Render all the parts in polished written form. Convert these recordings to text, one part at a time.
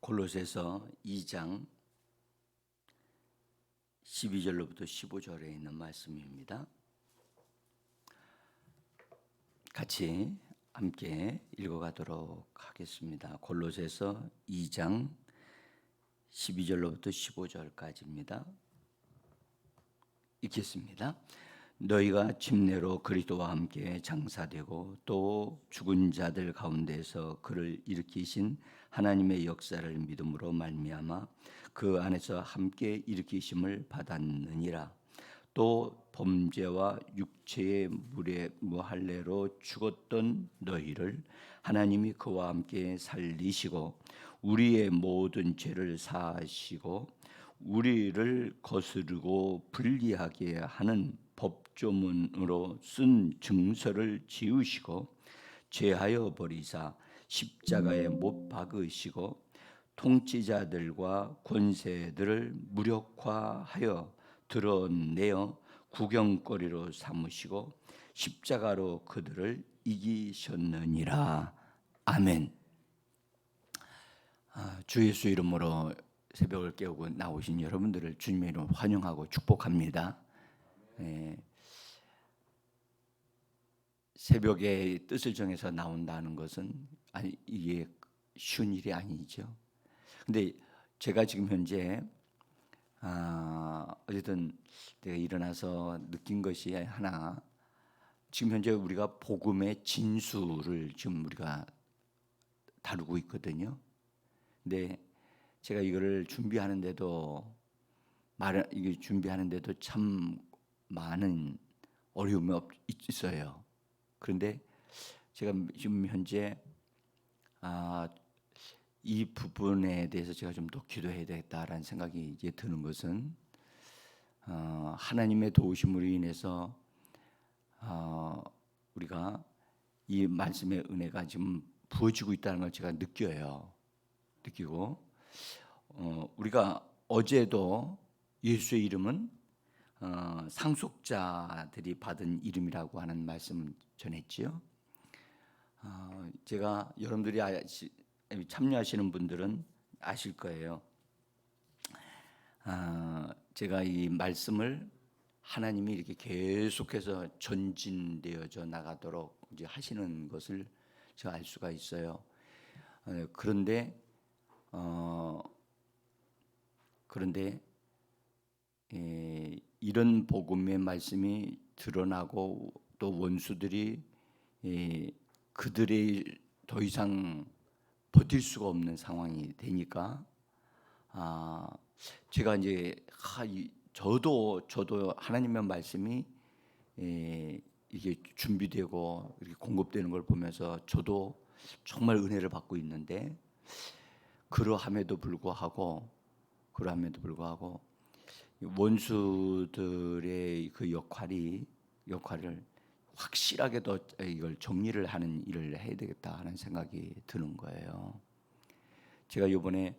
골로새서 2장 12절로부터 15절에 있는 말씀입니다. 같이 함께 읽어가도록 하겠습니다. 골로새서 2장 12절로부터 15절까지입니다. 읽겠습니다. 너희가 침례로 그리스도와 함께 장사되고 또 죽은 자들 가운데서 그를 일으키신 하나님의 역사를 믿음으로 말미암아 그 안에서 함께 일으키심을 받았느니라. 또 범죄와 육체의 무할례로 죽었던 너희를 하나님이 그와 함께 살리시고 우리의 모든 죄를 사하시고 우리를 거스르고 불리하게 하는 법조문으로 쓴 증서를 지우시고 제하여 버리사 십자가에 못 박으시고 통치자들과 권세들을 무력화하여 드러내어 구경거리로 삼으시고 십자가로 그들을 이기셨느니라. 아멘. 주 예수 이름으로 새벽을 깨우고 나오신 여러분들을 주님의 이름으로 환영하고 축복합니다. 새벽에 뜻을 정해서 나온다는 것은 이게 쉬운 일이 아니죠. 근데 제가 지금 현재 어쨌든 내가 일어나서 느낀 것이 하나, 지금 현재 우리가 복음의 진수를 지금 우리가 다루고 있거든요. 근데 제가 이거를 준비하는데도 참 많은 어려움이 있어요. 그런데 제가 지금 현재 이 부분에 대해서 제가 좀 더 기도해야 되겠다라는 생각이 이제 드는 것은 하나님의 도우심으로 인해서 우리가 이 말씀의 은혜가 지금 부어지고 있다는 걸 제가 느끼고 우리가 어제도 예수의 이름은 상속자들이 받은 이름이라고 하는 말씀을 전했지요. 제가 여러분들이 참여하시는 분들은 아실 거예요. 제가 이 말씀을 하나님이 이렇게 계속해서 전진되어져 나가도록 이제 하시는 것을 제가 알 수가 있어요. 그런데 이런 복음의 말씀이 드러나고 또 원수들이 그들이 더 이상 버틸 수가 없는 상황이 되니까 제가 이제 저도 하나님의 말씀이 이게 준비되고 이렇게 공급되는 걸 보면서 저도 정말 은혜를 받고 있는데 그러함에도 불구하고 원수들의 그 역할을 확실하게 더 이걸 정리를 하는 일을 해야 되겠다 하는 생각이 드는 거예요. 제가 이번에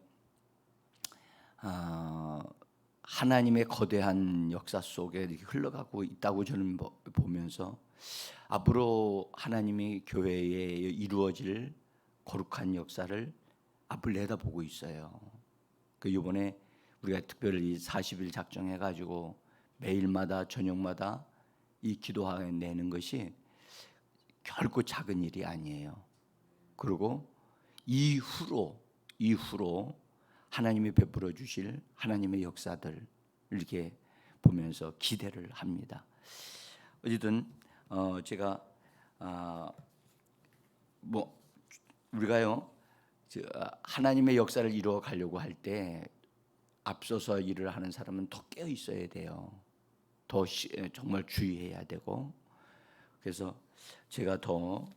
하나님의 거대한 역사 속에 이렇게 흘러가고 있다고 저는 보면서 앞으로 하나님이 교회에 이루어질 거룩한 역사를 앞을 내다보고 있어요. 그 이번에 우리가 특별히 40일 작정해가지고 매일마다 저녁마다 이 기도해내는 것이 결코 작은 일이 아니에요. 그리고 이후로 하나님이 베풀어 주실 하나님의 역사들 이렇게 보면서 기대를 합니다. 어쨌든 제가 우리가요 하나님의 역사를 이루어 가려고 할 때 앞서서 일을 하는 사람은 더 깨어 있어야 돼요. 더 정말 주의해야 되고, 그래서 제가 더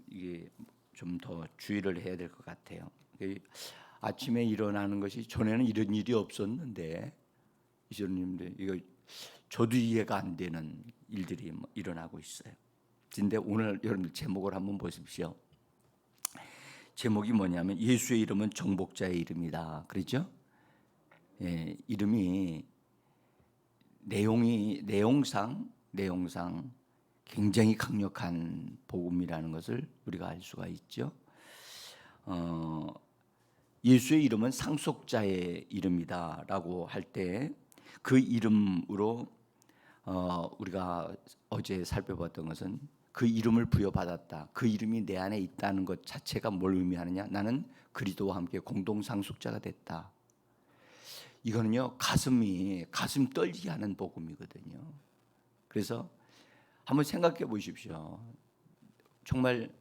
이게 좀 더 주의를 해야 될 것 같아요. 아침에 일어나는 것이 전에는 이런 일이 없었는데 이거 저도 이해가 안 되는 일들이 일어나고 있어요. 근데 오늘 여러분들 제목을 한번 보십시오. 제목이 뭐냐면 예수의 이름은 정복자의 이름이다. 그렇죠? 이름이 내용상 굉장히 강력한 복음이라는 것을 우리가 알 수가 있죠. 예수의 이름은 상속자의 이름이다라고 할 때 그 이름으로 우리가 어제 살펴봤던 것은 그 이름을 부여받았다. 그 이름이 내 안에 있다는 것 자체가 뭘 의미하느냐? 나는 그리스도와 함께 공동 상속자가 됐다. 이거는요, 가슴 떨리게 하는 복음이거든요. 그래서 한번 생각해 보십시오. 정말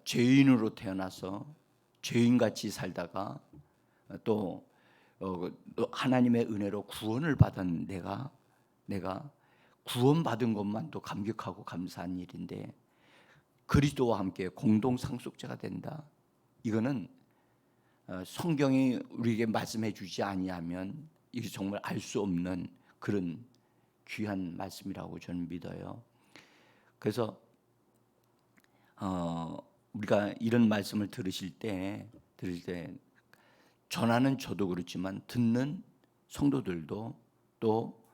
죄인으로 태어나서 죄인같이 살다가 또 하나님의 은혜로 구원을 받은 내가 구원받은 것만도 감격하고 감사한 일인데 그리스도와 함께 공동 상속자가 된다. 이거는 성경이 우리에게 말씀해 주지 아니하면 이게 정말 알 수 없는 그런 귀한 말씀이라고 저는 믿어요. 그래서 우리가 이런 말씀을 들으실 때 전하는 저도 그렇지만 듣는 성도들도 또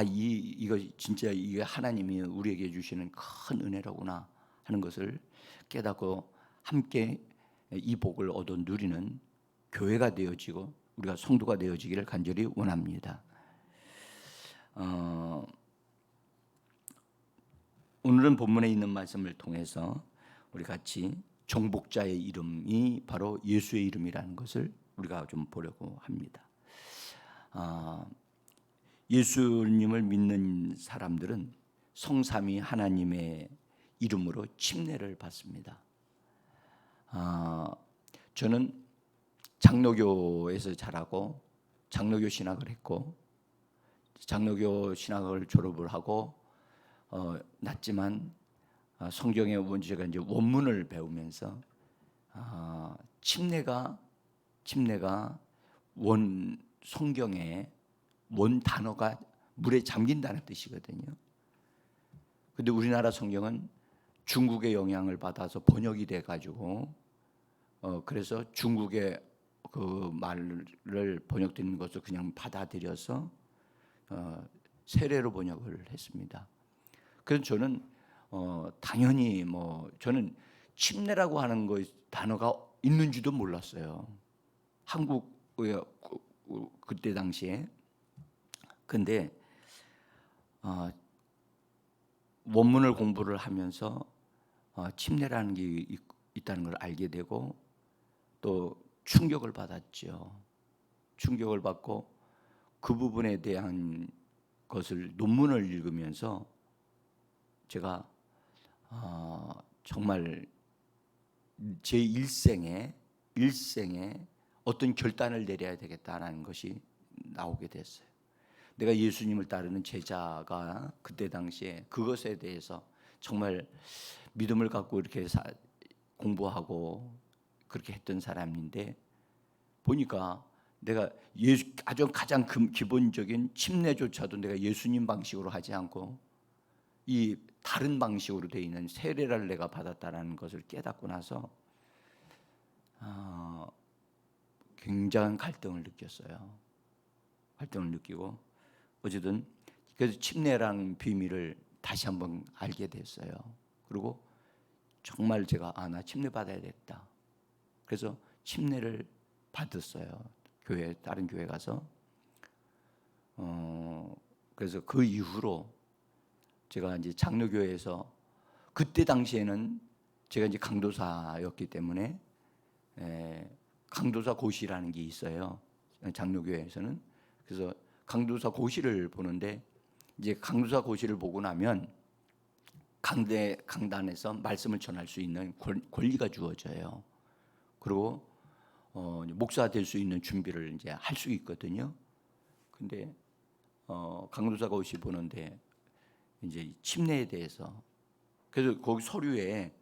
이거 진짜 이게 하나님이 우리에게 주시는 큰 은혜라구나 하는 것을 깨닫고 함께 이 복을 얻어 누리는 교회가 되어지고 우리가 성도가 되어지기를 간절히 원합니다. 오늘은 본문에 있는 말씀을 통해서 우리 같이 정복자의 이름이 바로 예수의 이름이라는 것을 우리가 좀 보려고 합니다. 예수님을 믿는 사람들은 성삼위 하나님의 이름으로 침례를 받습니다. 저는 장로교에서 자라고 장로교 신학을 했고 장로교 신학을 졸업을 하고 낮지만 성경의 제가 이제 원문을 배우면서 침례가 원 성경의 원 단어가 물에 잠긴다는 뜻이거든요. 근데 우리나라 성경은 중국의 영향을 받아서 번역이 돼 가지고 그래서 중국의 그 말을 번역된 것을 그냥 받아들여서 세례로 번역을 했습니다. 그래서 저는 당연히 저는 침례라고 하는 거 단어가 있는지도 몰랐어요. 한국의 그때 당시에. 근데 원문을 공부를 하면서 침례라는 게 있다는 걸 알게 되고 또 충격을 받았죠. 충격을 받고 그 부분에 대한 것을 논문을 읽으면서 제가 정말 제 일생에 어떤 결단을 내려야 되겠다라는 것이 나오게 됐어요. 내가 예수님을 따르는 제자가 그때 당시에 그것에 대해서 정말 믿음을 갖고 이렇게 공부하고 그렇게 했던 사람인데 보니까 내가 아주 가장 기본적인 침례조차도 내가 예수님 방식으로 하지 않고 이 다른 방식으로 되어 있는 세례를 내가 받았다라는 것을 깨닫고 나서 굉장한 갈등을 느꼈어요. 갈등을 느끼고 어쨌든 그래서 침례라는 비밀을 다시 한번 알게 됐어요. 그리고 정말 제가 나 침례 받아야겠다. 그래서 침례를 받았어요. 다른 교회 가서. 그래서 그 이후로 제가 이제 장로교회에서 그때 당시에는 제가 이제 강도사였기 때문에 강도사 고시라는 게 있어요. 장로교회에서는. 그래서 강도사 고시를 보는데 이제 강도사 고시를 보고 나면 강단에서 말씀을 전할 수 있는 권리가 주어져요. 그리고 목사 될 수 있는 준비를 이제 할 수 있거든요. 근데 강도사 고시 보는데 이제 침례에 대해서 그래서 거기 서류에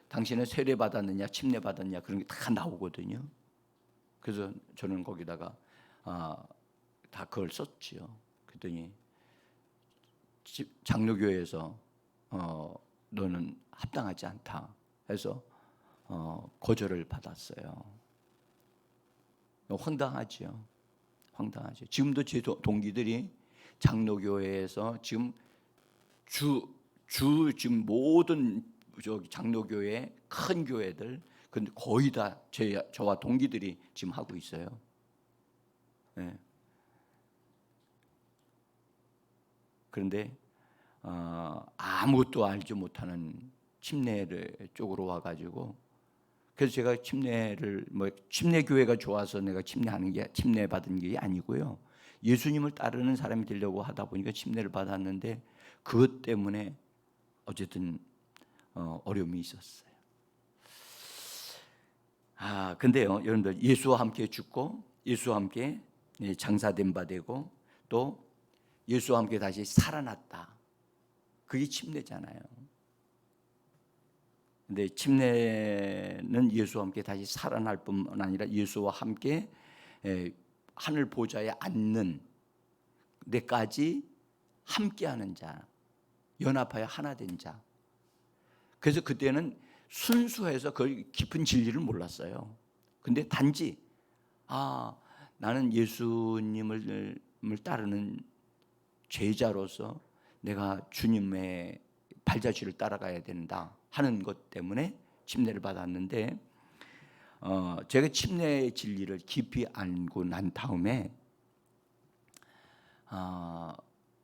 당신은 세례 받았느냐 침례 받았냐 그런 게 다 나오거든요. 그래서 저는 거기다가 다 그걸 썼지요. 그랬더니 장로교회에서 너는 합당하지 않다 해서 거절을 받았어요. 황당하죠. 지금도 제 동기들이 장로교회에서 지금 지금 모든 저기 장로교회 큰 교회들 근데 거의 다 저와 동기들이 지금 하고 있어요. 네. 그런데 아무것도 알지 못하는 침례를 쪽으로 와가지고 그래서 제가 침례를 침례 교회가 좋아서 내가 침례 받은 게 아니고요. 예수님을 따르는 사람이 되려고 하다 보니까 침례를 받았는데 그것 때문에 어쨌든 어려움이 있었어요. 근데요, 여러분들 예수와 함께 죽고 예수와 함께 장사된 바 되고 또 예수와 함께 다시 살아났다. 그게 침례잖아요. 근데 침례는 예수와 함께 다시 살아날 뿐만 아니라 예수와 함께 하늘 보좌에 앉는 데까지 함께하는 자, 연합하여 하나 된 자. 그래서 그때는 순수해서 그 깊은 진리를 몰랐어요. 근데 단지 나는 예수님을 따르는 제자로서 내가 주님의 발자취를 따라가야 된다 하는 것 때문에 침례를 받았는데 제가 침례의 진리를 깊이 알고 난 다음에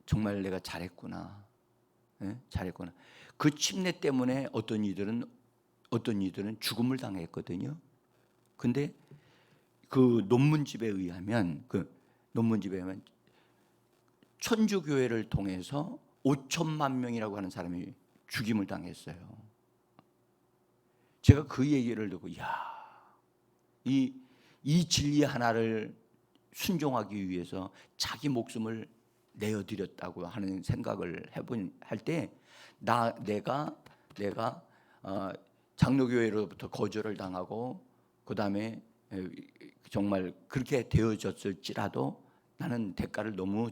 정말 내가 잘했구나. 잘했구나. 그 침례 때문에 어떤 이들은 죽음을 당했거든요. 근데 그 논문집에 의하면 천주교회를 통해서 5천만 명이라고 하는 사람이 죽임을 당했어요. 제가 그 얘기를 듣고 이 진리 하나를 순종하기 위해서 자기 목숨을 내어드렸다고 하는 생각을 할 때 내가 장로교회로부터 거절을 당하고 그 다음에 정말 그렇게 되어졌을지라도 나는 대가를 너무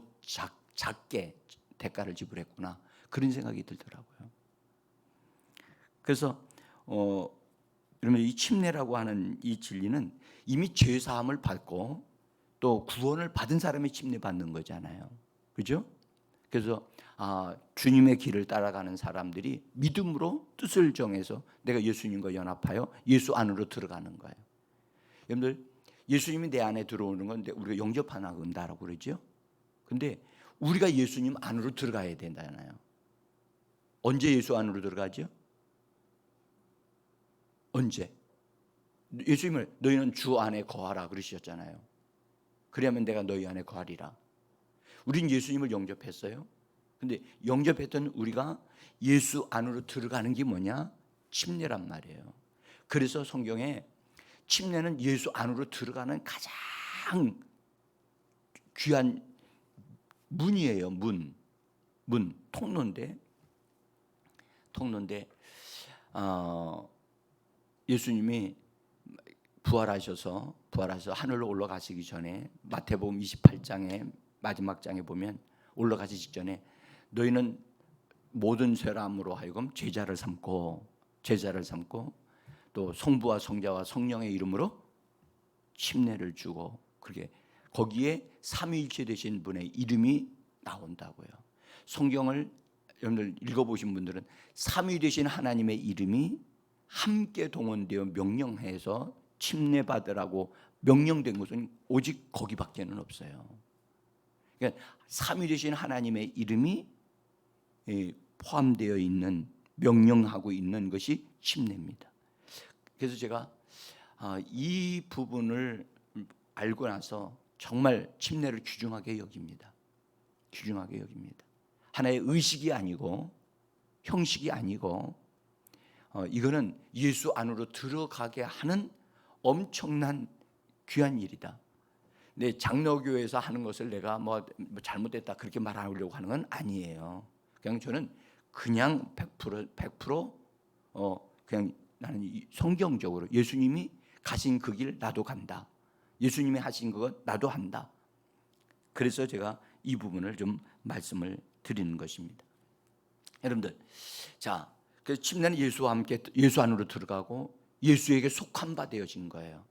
작게 대가를 지불했구나 그런 생각이 들더라고요. 그래서 그러면 이 침례라고 하는 이 진리는 이미 죄 사함을 받고 또 구원을 받은 사람이 침례 받는 거잖아요. 그죠? 그래서 주님의 길을 따라가는 사람들이 믿음으로 뜻을 정해서 내가 예수님과 연합하여 예수 안으로 들어가는 거예요. 여러분들 예수님이 내 안에 들어오는 건 우리가 영접하나 은다라고 그러죠. 근데 우리가 예수님 안으로 들어가야 된다잖아요. 언제 예수 안으로 들어가죠? 언제? 예수님을 너희는 주 안에 거하라 그러셨잖아요. 그래야만 내가 너희 안에 거하리라. 우린 예수님을 영접했어요. 근데 영접했던 우리가 예수 안으로 들어가는 게 뭐냐? 침례란 말이에요. 그래서 성경에 침례는 예수 안으로 들어가는 가장 귀한 문이에요. 통로인데 예수님이 부활하셔서 하늘로 올라가시기 전에 마태복음 28장에 마지막 장에 보면 올라가시기 직전에 너희는 모든 사람으로 하여금 제자를 삼고 또 성부와 성자와 성령의 이름으로 침례를 주고 그렇게 거기에 삼위일체 되신 분의 이름이 나온다고요. 성경을 여러분들 읽어보신 분들은 삼위 되신 하나님의 이름이 함께 동원되어 명령해서 침례 받으라고 명령된 것은 오직 거기밖에는 없어요. 그러니까 삼위 되신 하나님의 이름이 포함되어 있는 명령하고 있는 것이 침례입니다. 그래서 제가 이 부분을 알고 나서 정말 침례를 귀중하게 여깁니다. 하나의 의식이 아니고 형식이 아니고 이거는 예수 안으로 들어가게 하는 엄청난 귀한 일이다. 내 장로교회에서 하는 것을 내가 뭐 잘못됐다 그렇게 말하려고 하는 건 아니에요. 그냥 저는 그냥 100% 그냥 나는 성경적으로 예수님이 가신 그 길 나도 간다. 예수님이 하신 것 나도 한다. 그래서 제가 이 부분을 좀 말씀을 드리는 것입니다. 여러분들, 자, 그래서 침례는 예수와 함께 예수 안으로 들어가고 예수에게 속한 바 되어진 거예요.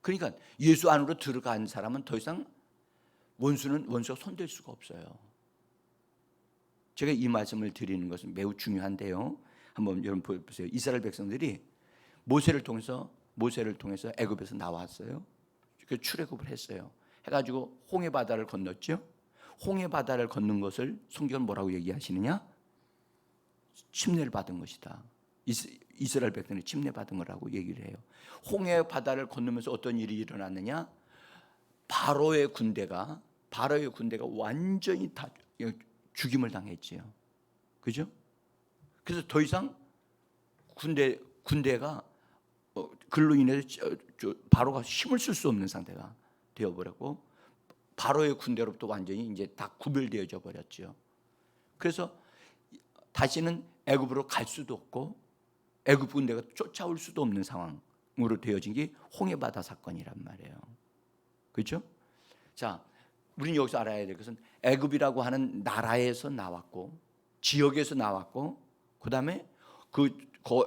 그러니까 예수 안으로 들어간 사람은 더 이상 원수가 손댈 수가 없어요. 제가 이 말씀을 드리는 것은 매우 중요한데요. 한번 여러분 보세요. 이스라엘 백성들이 모세를 통해서 애굽에서 나왔어요. 그 출애굽을 했어요. 해가지고 홍해 바다를 건넜죠. 홍해 바다를 건넌 것을 성경은 뭐라고 얘기하시느냐? 침례를 받은 것이다. 이스라엘 백성이 침례 받은 거라고 얘기를 해요. 홍해 바다를 건너면서 어떤 일이 일어났느냐? 바로의 군대가 완전히 다 죽임을 당했지요. 그죠? 그래서 더 이상 군대가 그로 인해서 바로가 힘을 쓸 수 없는 상태가 되어버렸고, 바로의 군대로부터 완전히 이제 다 구별되어져 버렸죠. 그래서 다시는 애굽으로 갈 수도 없고 애굽 군대가 쫓아올 수도 없는 상황으로 되어진 게 홍해바다 사건이란 말이에요. 그렇죠? 자, 우리는 여기서 알아야 될 것은 애굽이라고 하는 나라에서 나왔고, 지역에서 나왔고, 그다음에 그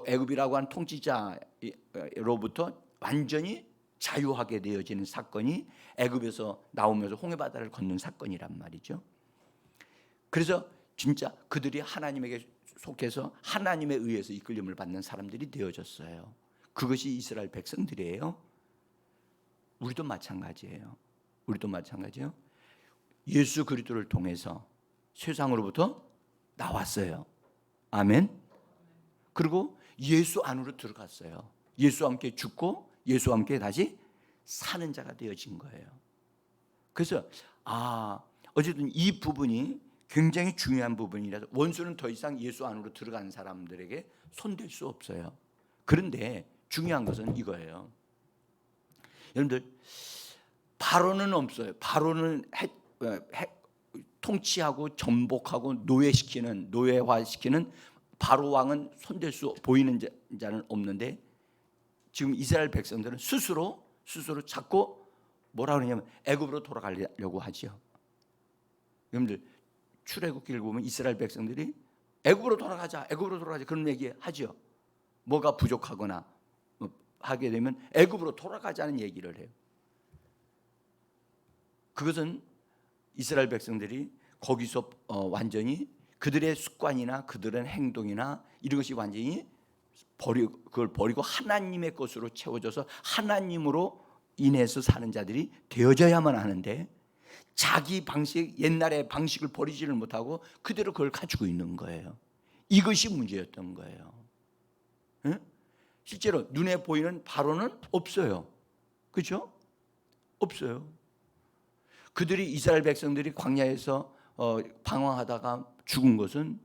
애굽이라고 하는 통치자로부터 완전히 자유하게 되어지는 사건이 애굽에서 나오면서 홍해바다를 건넌 사건이란 말이죠. 그래서 진짜 그들이 하나님에게 속해서 하나님에 의해서 이끌림을 받는 사람들이 되어졌어요. 그것이 이스라엘 백성들이에요. 우리도 마찬가지예요. 예수 그리스도를 통해서 세상으로부터 나왔어요. 아멘. 그리고 예수 안으로 들어갔어요. 예수와 함께 죽고 예수와 함께 다시 사는 자가 되어진 거예요. 그래서 어쨌든 이 부분이 굉장히 중요한 부분이라서 원수는 더 이상 예수 안으로 들어간 사람들에게 손댈 수 없어요. 그런데 중요한 것은 이거예요. 여러분들, 바로는 없어요. 바로는 통치하고 전복하고 노예화시키는 바로 왕은 손댈 수 보이는 자는 없는데, 지금 이스라엘 백성들은 스스로 자꾸 뭐라 그러냐면 애굽으로 돌아가려고 하죠. 여러분들, 출애굽기를 보면 이스라엘 백성들이 애굽으로 돌아가자 그런 얘기 하죠. 뭐가 부족하거나 하게 되면 애굽으로 돌아가자는 얘기를 해요. 그것은 이스라엘 백성들이 거기서 완전히 그들의 습관이나 그들의 행동이나 이런 것이 완전히 그걸 버리고 하나님의 것으로 채워져서 하나님으로 인해서 사는 자들이 되어져야만 하는데, 자기 방식, 옛날의 방식을 버리지를 못하고 그대로 그걸 가지고 있는 거예요. 이것이 문제였던 거예요. 응? 실제로 눈에 보이는 바로는 없어요. 그렇죠? 없어요. 그들이 이스라엘 백성들이 광야에서 방황하다가 죽은 것은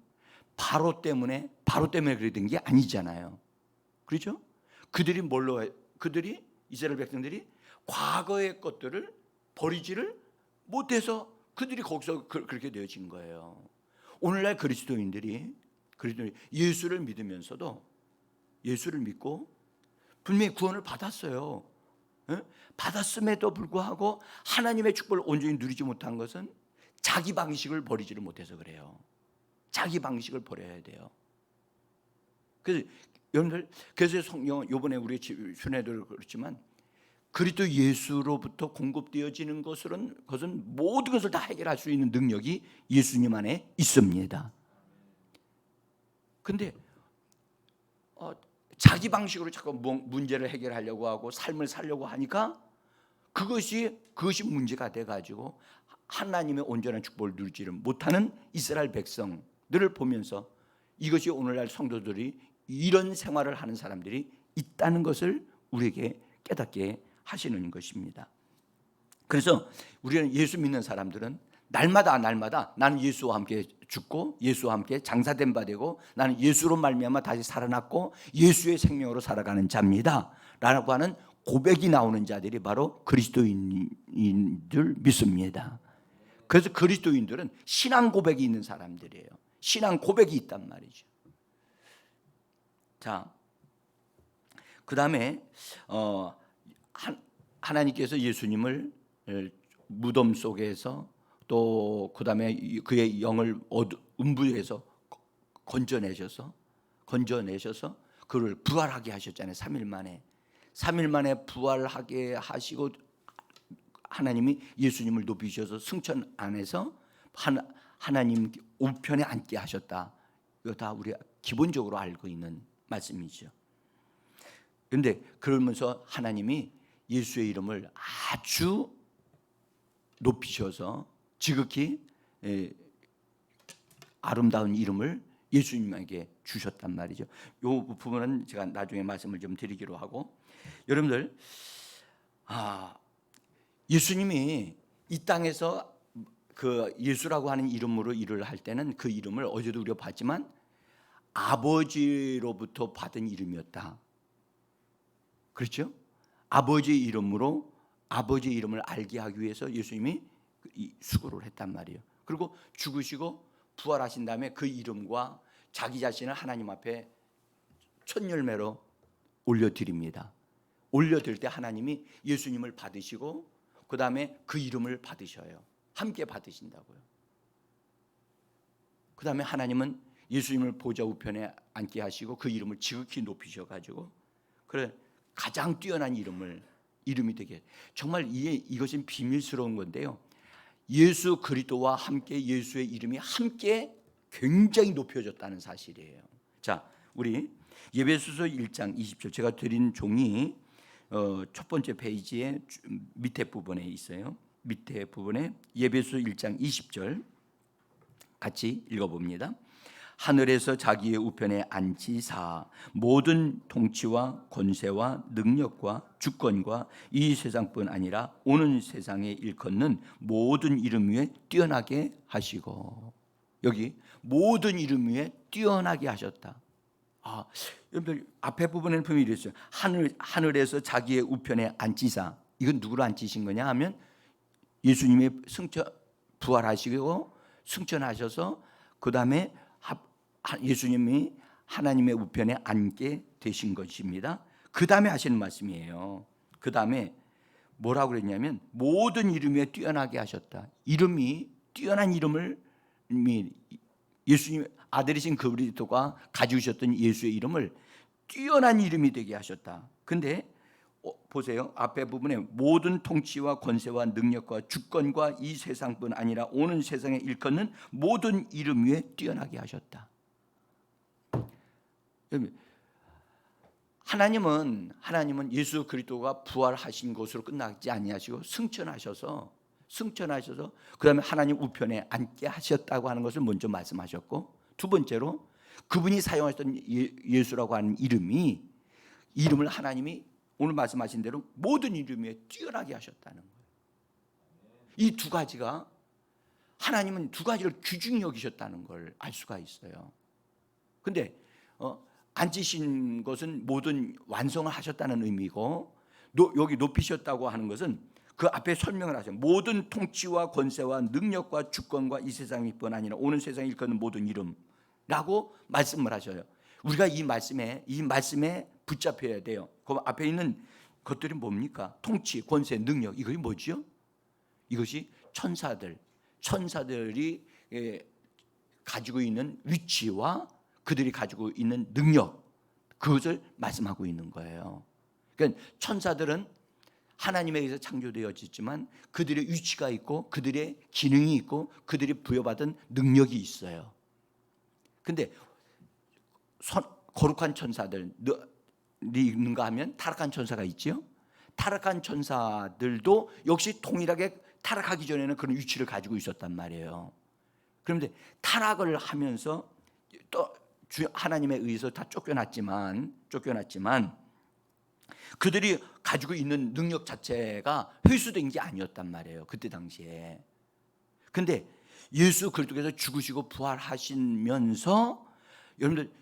바로 때문에 그래 된 게 아니잖아요. 그렇죠? 그들이 이스라엘 백성들이 과거의 것들을 버리지를 못해서 그들이 거기서 그렇게 되어진 거예요. 오늘날 그리스도인들이 예수를 믿으면서도 예수를 믿고 분명히 구원을 받았어요. 받았음에도 불구하고 하나님의 축복을 온전히 누리지 못한 것은 자기 방식을 버리지를 못해서 그래요. 자기 방식을 버려야 돼요. 그래서 여러분들, 그래서 성경 이번에 우리 순회도 그렇지만 그리스도 예수로부터 공급되어지는 것은 모든 것을 다 해결할 수 있는 능력이 예수님 안에 있습니다. 그런데 자기 방식으로 자꾸 문제를 해결하려고 하고 삶을 살려고 하니까 그것이 문제가 돼가지고 하나님의 온전한 축복을 누리지를 못하는 이스라엘 백성들을 보면서 이것이 오늘날 성도들이 이런 생활을 하는 사람들이 있다는 것을 우리에게 깨닫게 하시는 것입니다. 그래서 우리는 예수 믿는 사람들은 날마다 나는 예수와 함께 죽고 예수와 함께 장사된 바 되고 나는 예수로 말미암아 다시 살아났고 예수의 생명으로 살아가는 자입니다 라고 하는 고백이 나오는 자들이 바로 그리스도인들 믿습니다. 그래서 그리스도인들은 신앙 고백이 있는 사람들이에요. 신앙 고백이 있단 말이죠. 자, 그 다음에 하나님께서 예수님을 무덤 속에서 또 그 다음에 그의 영을 음부에서 건져내셔서 그를 부활하게 하셨잖아요. 3일 만에 부활하게 하시고 하나님이 예수님을 높이셔서 승천 안에서 하나님 우편에 앉게 하셨다. 이거 다 우리가 기본적으로 알고 있는 말씀이죠. 그런데 그러면서 하나님이 예수의 이름을 아주 높이셔서 지극히 아름다운 이름을 예수님에게 주셨단 말이죠. 이 부분은 제가 나중에 말씀을 좀 드리기로 하고, 여러분들 예수님이 이 땅에서 그 예수라고 하는 이름으로 일을 할 때는 그 이름을 어제도 우리가 봤지만 아버지로부터 받은 이름이었다. 그렇죠? 아버지의 이름으로 아버지의 이름을 알게 하기 위해서 예수님이 수고를 했단 말이에요. 그리고 죽으시고 부활하신 다음에 그 이름과 자기 자신을 하나님 앞에 첫 열매로 올려드립니다. 올려드릴 때 하나님이 예수님을 받으시고 그 다음에 그 이름을 받으셔요. 함께 받으신다고요. 그 다음에 하나님은 예수님을 보좌 우편에 앉게 하시고 그 이름을 지극히 높이셔가지고 그래 가장 뛰어난 이름이 되게, 정말 이것은 비밀스러운 건데요. 예수 그리스도와 함께 예수의 이름이 함께 굉장히 높여졌다는 사실이에요. 자, 우리 에베소서 1장 20절 제가 드린 종이 첫 번째 페이지에 밑에 부분에 있어요. 밑에 부분에 에베소서 1장 20절 같이 읽어봅니다. 하늘에서 자기의 우편에 앉히사 모든 통치와 권세와 능력과 주권과 이 세상뿐 아니라 오는 세상에 일컫는 모든 이름 위에 뛰어나게 하시고, 여기 모든 이름 위에 뛰어나게 하셨다. 여러분들 앞에 부분에는 분명히 이랬어요. 하늘에서 자기의 우편에 앉히사, 이건 누구를 앉히신 거냐 하면 예수님의 부활하시고 승천하셔서 그 다음에 예수님이 하나님의 우편에 앉게 되신 것입니다. 그 다음에 하시는 말씀이에요. 그 다음에 뭐라고 그랬냐면 모든 이름 위에 뛰어나게 하셨다. 이름이 뛰어난 이름을 예수님 아들이신 그리스도가 가지고 있었던 예수의 이름을 뛰어난 이름이 되게 하셨다. 근데 보세요. 앞에 부분에 모든 통치와 권세와 능력과 주권과 이 세상뿐 아니라 오는 세상에 일컫는 모든 이름 위에 뛰어나게 하셨다. 하나님은 예수 그리스도가 부활하신 것으로 끝나지 아니하시고 승천하셔서 그다음에 하나님 우편에 앉게 하셨다고 하는 것을 먼저 말씀하셨고, 두 번째로 그분이 사용하셨던 예수라고 하는 이름을 하나님이 오늘 말씀하신 대로 모든 이름 위에 뛰어나게 하셨다는 거예요. 이 두 가지가 하나님은 두 가지를 귀중히 여기셨다는 걸 알 수가 있어요. 근데 앉으신 것은 모든 완성을 하셨다는 의미고, 여기 높이셨다고 하는 것은 그 앞에 설명을 하세요. 모든 통치와 권세와 능력과 주권과 이 세상일 뿐 아니라 오는 세상에 일컫는 모든 이름라고 말씀을 하셔요. 우리가 이 말씀에 붙잡혀야 돼요. 그 앞에 있는 것들이 뭡니까? 통치, 권세, 능력, 이것이 뭐죠? 이것이 천사들이 가지고 있는 위치와 그들이 가지고 있는 능력, 그것을 말씀하고 있는 거예요. 그러니까 천사들은 하나님에 의해서 창조되어졌지만 그들의 위치가 있고 그들의 기능이 있고 그들이 부여받은 능력이 있어요. 근데 거룩한 천사들이 있는가 하면 타락한 천사가 있죠. 타락한 천사들도 역시 동일하게 타락하기 전에는 그런 위치를 가지고 있었단 말이에요. 그런데 타락을 하면서 또 하나님에 의해서 다 쫓겨났지만 그들이 가지고 있는 능력 자체가 회수된 게 아니었단 말이에요. 그때 당시에. 근데 예수 그리스도께서 죽으시고 부활하시면서 여러분들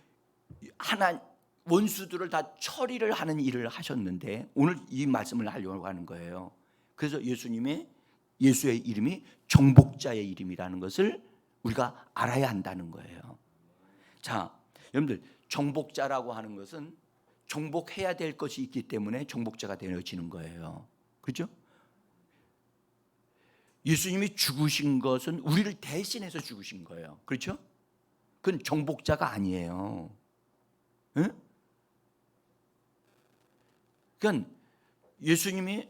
원수들을 다 처리를 하는 일을 하셨는데 오늘 이 말씀을 하려고 하는 거예요. 그래서 예수의 이름이 정복자의 이름이라는 것을 우리가 알아야 한다는 거예요. 자, 여러분들 정복자라고 하는 것은 정복해야 될 것이 있기 때문에 정복자가 되어지는 거예요. 그렇죠? 예수님이 죽으신 것은 우리를 대신해서 죽으신 거예요. 그렇죠? 그건 정복자가 아니에요. 응? 그러니까 예수님이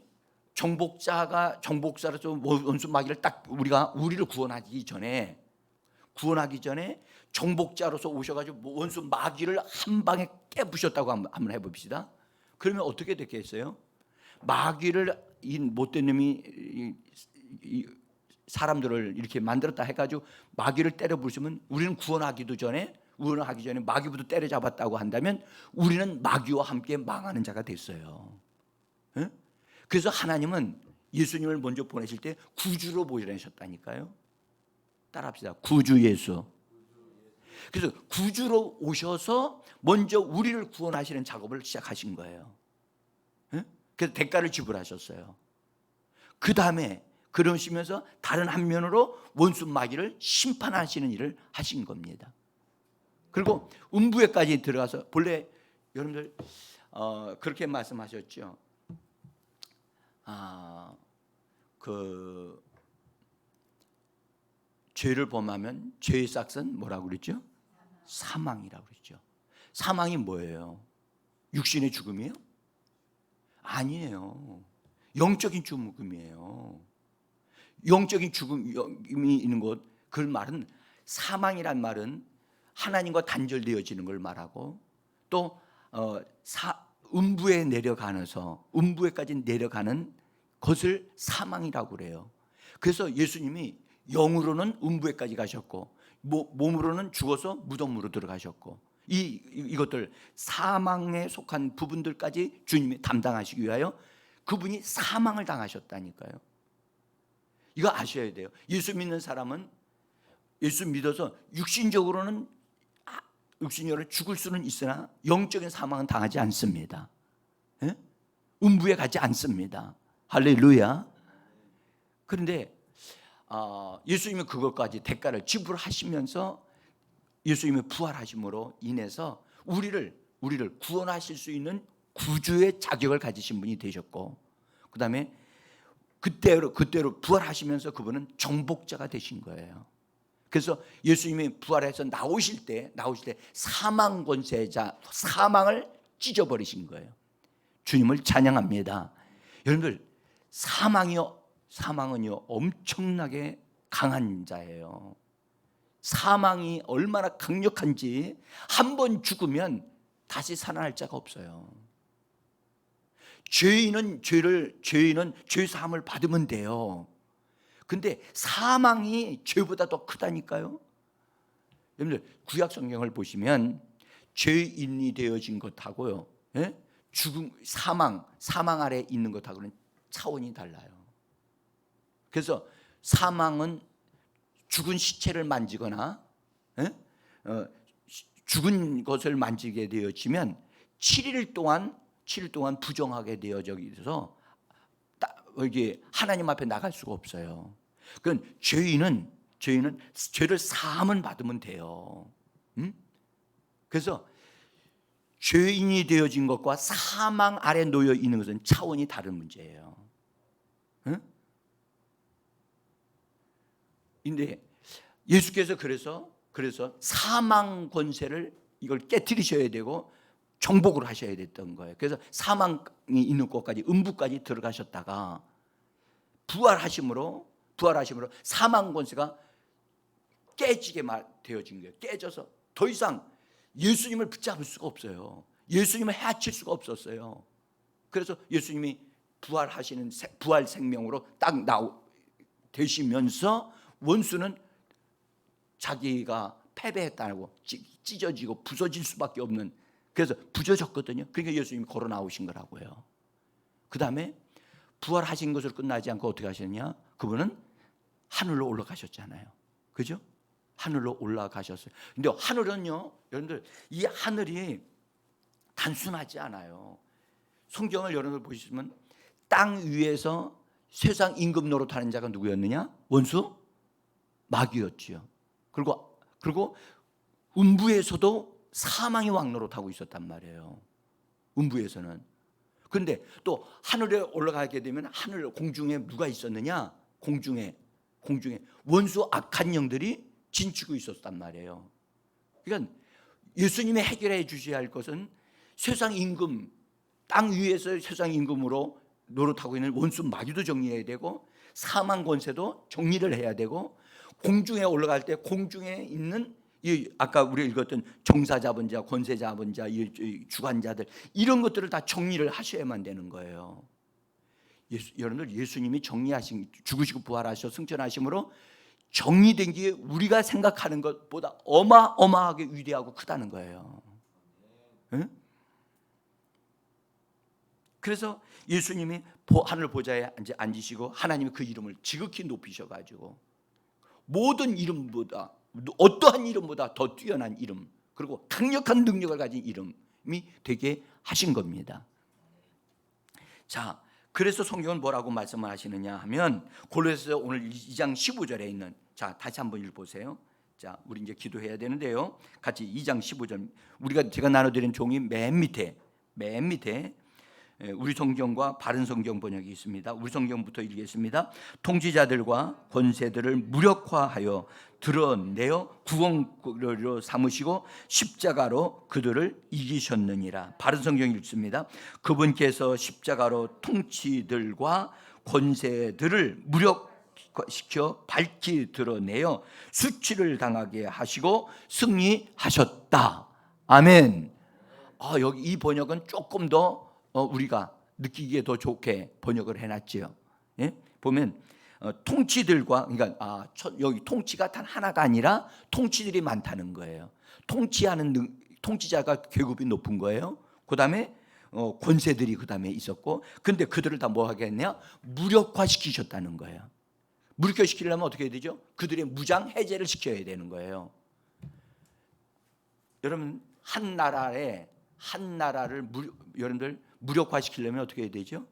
정복자로서 원수 마귀를 딱 우리를 구원하기 전에 구원하기 전에 정복자로서 오셔가지고 원수 마귀를 한 방에 깨부셨다고 한번 해봅시다. 그러면 어떻게 됐겠어요? 마귀를 이 못된 놈이 사람들을 이렇게 만들었다 해가지고 마귀를 때려 부수면 우리는 구원하기 전에 마귀부터 때려잡았다고 한다면 우리는 마귀와 함께 망하는 자가 됐어요. 네? 그래서 하나님은 예수님을 먼저 보내실 때 구주로 보내셨다니까요. 따라합시다. 구주 예수. 그래서 구주로 오셔서 먼저 우리를 구원하시는 작업을 시작하신 거예요. 네? 그래서 대가를 지불하셨어요. 그 다음에 그러시면서 다른 한면으로 원수 마귀를 심판하시는 일을 하신 겁니다. 그리고 음부에까지 들어가서 본래 여러분들 그렇게 말씀하셨죠. 그 죄를 범하면 죄의 싹은 뭐라고 그랬죠? 사망이라고 그랬죠. 사망이 뭐예요? 육신의 죽음이에요? 아니에요. 영적인 죽음이에요. 영적인 죽음이 있는 것, 그 말은 사망이란 말은 하나님과 단절되어지는 걸 말하고 또 음부에 내려가면서 음부에까지 내려가는 것을 사망이라고 그래요. 그래서 예수님이 영으로는 음부에까지 가셨고 몸으로는 죽어서 무덤으로 들어가셨고 이것들 사망에 속한 부분들까지 주님이 담당하시기 위하여 그분이 사망을 당하셨다니까요. 이거 아셔야 돼요. 예수 믿는 사람은 예수 믿어서 육신적으로는 죽을 수는 있으나 영적인 사망은 당하지 않습니다. 예? 음부에 가지 않습니다. 할렐루야. 그런데 예수님이 그것까지 대가를 지불하시면서 예수님이 부활하심으로 인해서 우리를 구원하실 수 있는 구주의 자격을 가지신 분이 되셨고, 그 다음에 그때로 부활하시면서 그분은 정복자가 되신 거예요. 그래서 예수님이 부활해서 나오실 때 사망 권세자, 사망을 찢어버리신 거예요. 주님을 찬양합니다. 여러분들, 사망은요 엄청나게 강한 자예요. 사망이 얼마나 강력한지 한 번 죽으면 다시 살아날 자가 없어요. 죄인은 죄 사함을 받으면 돼요. 근데 사망이 죄보다 더 크다니까요. 여러분들 구약 성경을 보시면 죄인이 되어진 것하고요, 예? 죽음, 사망 아래 있는 것하고는 차원이 달라요. 그래서 사망은 죽은 시체를 만지거나 죽은 것을 만지게 되어지면 7일 동안 부정하게 되어져서 이게 하나님 앞에 나갈 수가 없어요. 그건 죄인은 죄를 사함을 받으면 돼요. 그래서 죄인이 되어진 것과 사망 아래 놓여 있는 것은 차원이 다른 문제예요. 근데 예수께서 그래서 사망 권세를 이걸 깨트리셔야 되고 정복을 하셔야 됐던 거예요. 그래서 사망이 있는 곳까지 음부까지 들어가셨다가 부활하심으로 사망 권세가 깨지게 되어진 거예요. 깨져서 더 이상 예수님을 붙잡을 수가 없어요. 예수님을 해칠 수가 없었어요. 그래서 예수님이 부활하시는 부활 생명으로 딱 되시면서 원수는 자기가 패배했다고 찢어지고 부서질 수밖에 없는, 그래서 부서졌거든요. 그러니까 예수님이 걸어 나오신 거라고요. 그 다음에 부활하신 것으로 끝나지 않고 어떻게 하셨냐? 그분은 하늘로 올라가셨잖아요. 그죠? 하늘로 올라가셨어요. 근데 하늘은요, 여러분들, 이 하늘이 단순하지 않아요. 성경을 여러분들 보시면 땅 위에서 세상 임금 노릇하는 자가 누구였느냐? 원수? 마귀였지요. 그리고 음부에서도 사망의 왕노릇하고 있었단 말이에요. 음부에서는. 그런데 또 하늘에 올라가게 되면 하늘 공중에 누가 있었느냐? 공중에 원수 악한 영들이 진치고 있었단 말이에요. 그러니까 예수님이 해결해 주셔야 할 것은 세상 임금, 땅 위에서 세상 임금으로 노릇하고 있는 원수 마귀도 정리해야 되고 사망 권세도 정리를 해야 되고 공중에 올라갈 때 공중에 있는 이 아까 우리가 읽었던 정사 잡은 자, 권세 잡은 자, 이 주관자들 이런 것들을 다 정리를 하셔야만 되는 거예요. 여러분들 예수님이 정리하신 죽으시고 부활하셔 승천하심으로 정리된 게 우리가 생각하는 것보다 어마어마하게 위대하고 크다는 거예요. 응? 그래서 예수님이 하늘 보좌에 앉으시고 하나님이 그 이름을 지극히 높이셔가지고 모든 이름보다 어떠한 이름보다 더 뛰어난 이름 그리고 강력한 능력을 가진 이름이 되게 하신 겁니다. 자, 그래서 성경은 뭐라고 말씀을 하시느냐 하면 골로새서 오늘 2장 15절에 있는 자 다시 한번 읽어보세요. 자, 우리 이제 기도해야 되는데요. 같이 2장 15절 제가 나눠드린 종이 맨 밑에 우리 성경과 바른 성경 번역이 있습니다. 우리 성경부터 읽겠습니다. 통치자들과 권세들을 무력화하여 드러내어 구원거리로 삼으시고 십자가로 그들을 이기셨느니라. 바른 성경 읽습니다. 그분께서 십자가로 통치들과 권세들을 무력화시켜 밝히 드러내어 수치를 당하게 하시고 승리하셨다. 아멘. 여기 이 번역은 조금 더 우리가 느끼기에 더 좋게 번역을 해놨지요. 예? 보면 통치들과 그러니까 여기 통치가 단 하나가 아니라 통치들이 많다는 거예요. 통치자가 계급이 높은 거예요. 그 다음에 권세들이 그 다음에 있었고, 근데 그들을 다 뭐 하겠냐? 무력화시키셨다는 거예요. 무력화시키려면 어떻게 해야 되죠? 그들의 무장 해제를 시켜야 되는 거예요. 여러분 한 나라를 여러분들 무력화시키려면 어떻게 해야 되죠?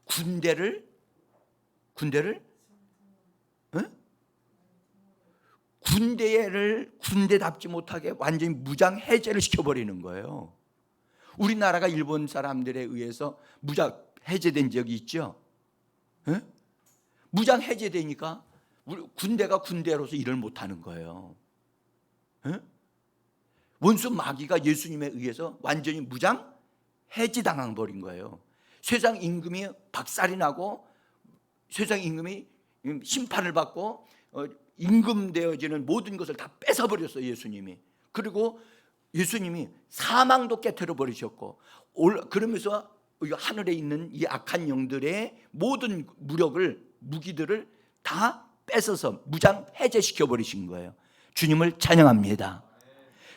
군대를 군대답지 못하게 완전히 무장 해제를 시켜버리는 거예요. 우리나라가 일본 사람들에 의해서 무장 해제된 적이 있죠. 에? 무장 해제되니까 군대가 군대로서 일을 못하는 거예요. 에? 원수 마귀가 예수님에 의해서 완전히 무장 해지당한 버린 거예요. 세상 임금이 박살이 나고 세상 임금이 심판을 받고 임금되어지는 모든 것을 다 뺏어버렸어요. 예수님이. 그리고 예수님이 사망도 깨트려 버리셨고 그러면서 하늘에 있는 이 악한 영들의 모든 무기들을 다 뺏어서 무장 해제시켜 버리신 거예요. 주님을 찬양합니다.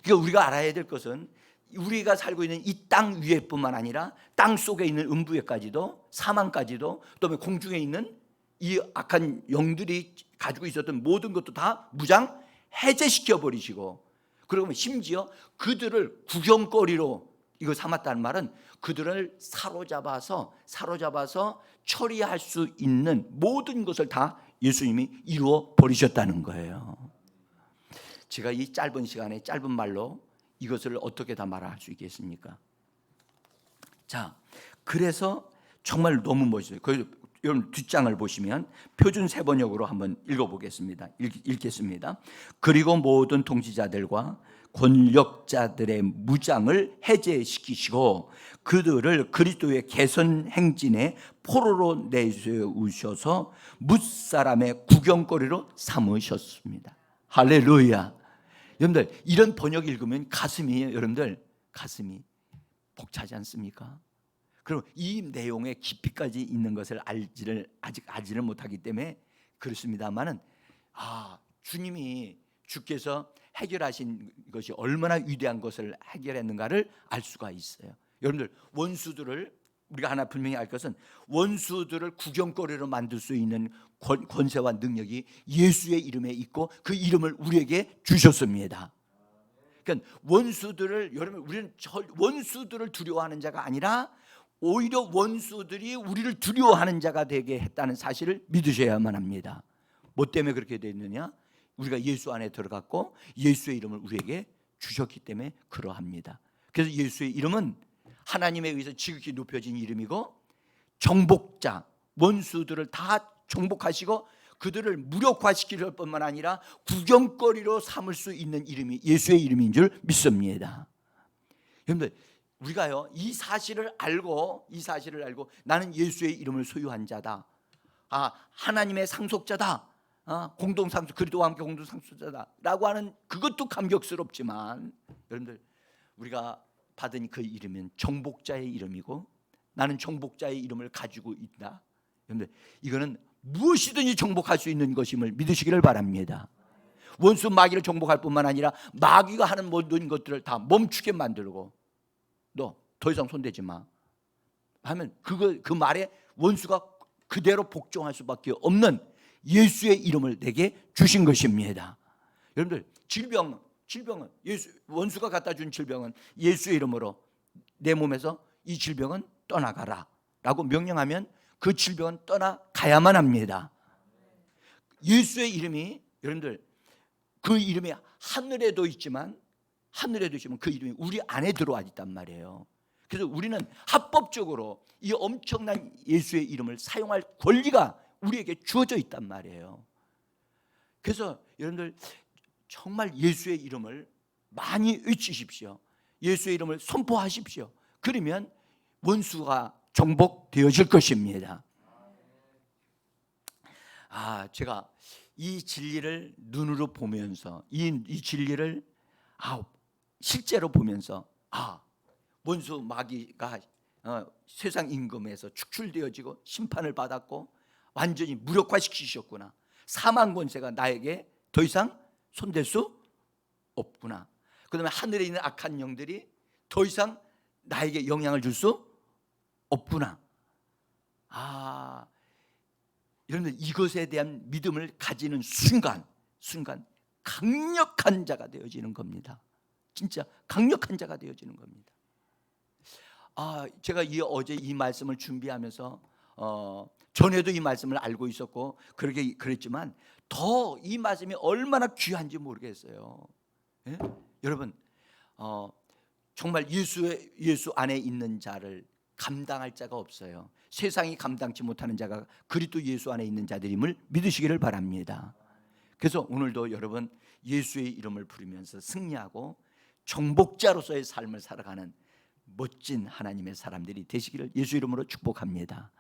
그러니까 우리가 알아야 될 것은 우리가 살고 있는 이 땅 위에뿐만 아니라 땅 속에 있는 음부에까지도 사망까지도 또 공중에 있는 이 악한 영들이 가지고 있었던 모든 것도 다 무장 해제시켜 버리시고 그리고 심지어 그들을 구경거리로 이거 삼았다는 말은 그들을 사로잡아서 처리할 수 있는 모든 것을 다 예수님이 이루어 버리셨다는 거예요. 제가 이 짧은 시간에 짧은 말로 이것을 어떻게 다 말할 수 있겠습니까? 자, 그래서 정말 너무 멋있어요. 여러분 뒷장을 보시면 표준 세번역으로 한번 읽어보겠습니다. 읽겠습니다. 그리고 모든 통치자들과 권력자들의 무장을 해제시키시고 그들을 그리스도의 개선 행진의 포로로 내세우셔서 뭇사람의 구경거리로 삼으셨습니다. 할렐루야. 여러분들 이런 번역 읽으면 여러분들 가슴이 벅차지 않습니까? 그리고 이 내용의 깊이까지 있는 것을 아직 알지를 못하기 때문에 그렇습니다만은 주께서 해결하신 것이 얼마나 위대한 것을 해결했는가를 알 수가 있어요. 여러분들 원수들을 우리가 하나 분명히 알 것은 원수들을 구경거리로 만들 수 있는 권세와 능력이 예수의 이름에 있고 그 이름을 우리에게 주셨습니다. 그러니까 우리는 원수들을 두려워하는 자가 아니라 오히려 원수들이 우리를 두려워하는 자가 되게 했다는 사실을 믿으셔야만 합니다. 뭐 때문에 그렇게 됐느냐? 우리가 예수 안에 들어갔고 예수의 이름을 우리에게 주셨기 때문에 그러합니다. 그래서 예수의 이름은 하나님에 의해서 지극히 높여진 이름이고 정복자, 원수들을 다 정복하시고 그들을 무력화시킬 뿐만 아니라 구경거리로 삼을 수 있는 이름이 예수의 이름인 줄 믿습니다. 여러분들 우리가요 이 사실을 알고 나는 예수의 이름을 소유한 자다, 하나님의 상속자다, 공동상수 그리스도와 함께 공동상수자다라고 하는 그것도 감격스럽지만 여러분들 우리가 받은 그 이름은 정복자의 이름이고 나는 정복자의 이름을 가지고 있다. 여러분들 이거는 무엇이든지 정복할 수 있는 것임을 믿으시기를 바랍니다. 원수 마귀를 정복할 뿐만 아니라 마귀가 하는 모든 것들을 다 멈추게 만들고 너 더 이상 손대지 마 하면 그 말에 원수가 그대로 복종할 수밖에 없는 예수의 이름을 내게 주신 것입니다. 여러분들 질병은 원수가 갖다 준 질병은 예수의 이름으로 내 몸에서 이 질병은 떠나가라 라고 명령하면 그 질병은 떠나가야만 합니다. 예수의 이름이 여러분들 그 이름이 하늘에도 있지만 그 이름이 우리 안에 들어와 있단 말이에요. 그래서 우리는 합법적으로 이 엄청난 예수의 이름을 사용할 권리가 우리에게 주어져 있단 말이에요. 그래서 여러분들 정말 예수의 이름을 많이 외치십시오. 예수의 이름을 선포하십시오. 그러면 원수가 정복되어질 것입니다. 제가 이 진리를 눈으로 보면서 이 진리를 실제로 보면서 원수 마귀가 세상 임금에서 축출되어지고 심판을 받았고 완전히 무력화시키셨구나. 사망 권세가 나에게 더 이상 손댈 수 없구나. 그다음에 하늘에 있는 악한 영들이 더 이상 나에게 영향을 줄 수 없구나. 여러분들 이것에 대한 믿음을 가지는 순간 강력한 자가 되어지는 겁니다. 진짜 강력한 자가 되어지는 겁니다. 제가 어제 이 말씀을 준비하면서 전에도 이 말씀을 알고 있었고 그랬지만 더 이 말씀이 얼마나 귀한지 모르겠어요. 예? 여러분 정말 예수 안에 있는 자를 감당할 자가 없어요. 세상이 감당치 못하는 자가 그리스도 예수 안에 있는 자들임을 믿으시기를 바랍니다. 그래서 오늘도 여러분 예수의 이름을 부르면서 승리하고 정복자로서의 삶을 살아가는 멋진 하나님의 사람들이 되시기를 예수 이름으로 축복합니다.